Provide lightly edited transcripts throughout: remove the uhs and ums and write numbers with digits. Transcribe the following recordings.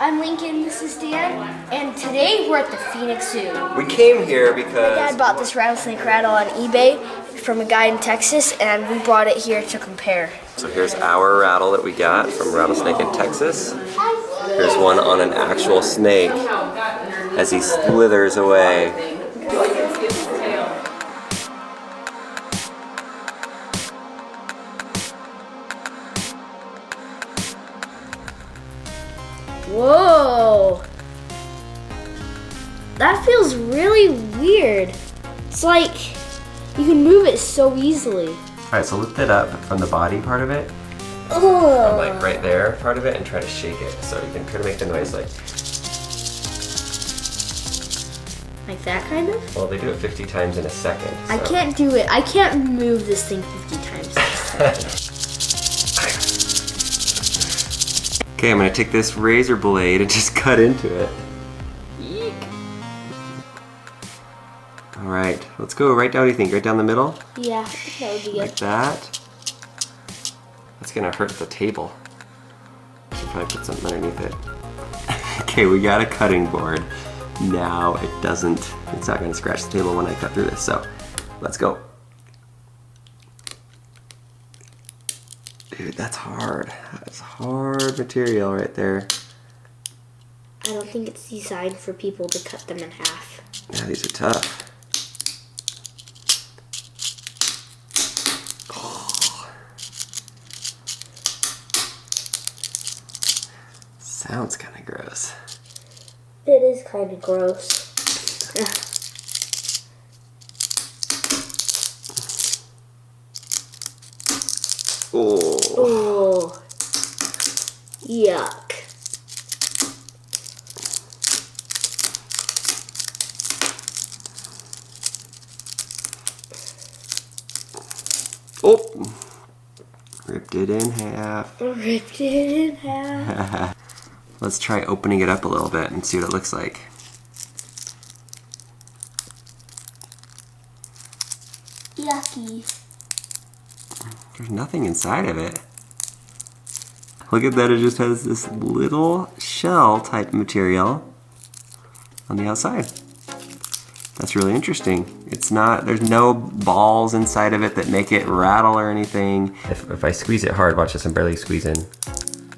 I'm Lincoln, this is Dan, and today we're at the Phoenix Zoo. We came here because My dad bought this rattlesnake rattle on eBay from a guy in Texas, and we brought it here to compare. So here's our rattle that we got from Rattlesnake in Texas. Here's one on an actual snake as he slithers away. Whoa! That feels really weird. It's like you can move it so easily. Alright, so lift it up from the body part of it. Oh. From like right there part of it and try to shake it. So you can kind of make the noise like that kind of? Well, they do it 50 times in a second. So. I can't do it. I can't move this thing 50 times. Okay, I'm gonna take this razor blade and just cut into it. Eek. All right, let's go right down. What do you think? Right down the middle? Yeah, that would be good. Like that. That's gonna hurt the table. Should probably put something underneath it. Okay, we got a cutting board. Now it's not gonna scratch the table when I cut through this, so let's go. Dude, that's hard. That's hard material right there. I don't think it's designed for people to cut them in half. Yeah, these are tough. Oh. Sounds kind of gross. It is kind of gross. Oh. Oh. Yuck. Oh. Ripped it in half. Ripped it in half. Let's try opening it up a little bit and see what it looks like. Yucky. There's nothing inside of it. Look at that, it just has this little shell type material on the outside. That's really interesting. There's no balls inside of it that make it rattle or anything. If I squeeze it hard, watch this, I'm barely squeezing.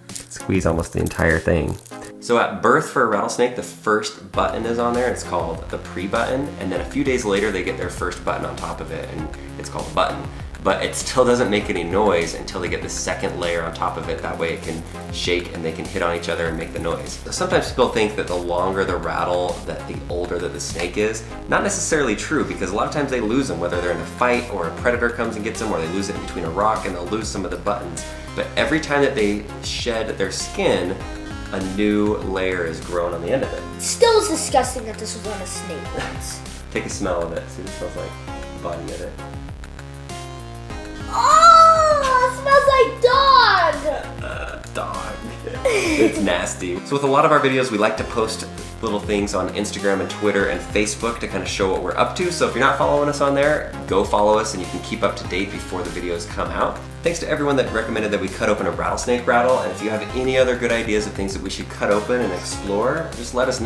Squeeze almost the entire thing. So at birth for a rattlesnake, the first button is on there. It's called the pre-button, and then a few days later they get their first button on top of it, and it's called a button. But it still doesn't make any noise until they get the second layer on top of it. That way it can shake and they can hit on each other and make the noise. Sometimes people think that the longer the rattle, that the older that the snake is. Not necessarily true, because a lot of times they lose them, whether they're in a fight or a predator comes and gets them, or they lose it in between a rock and they'll lose some of the buttons. But every time that they shed their skin, a new layer is grown on the end of it. Still is disgusting that this was on a snake once. Take a smell of it, see what it smells like, the body of it. Oh, it smells like dog! Dog. It's nasty. So with a lot of our videos, we like to post little things on Instagram and Twitter and Facebook to kind of show what we're up to. So if you're not following us on there, go follow us and you can keep up to date before the videos come out. Thanks to everyone that recommended that we cut open a rattlesnake rattle. And if you have any other good ideas of things that we should cut open and explore, just let us know.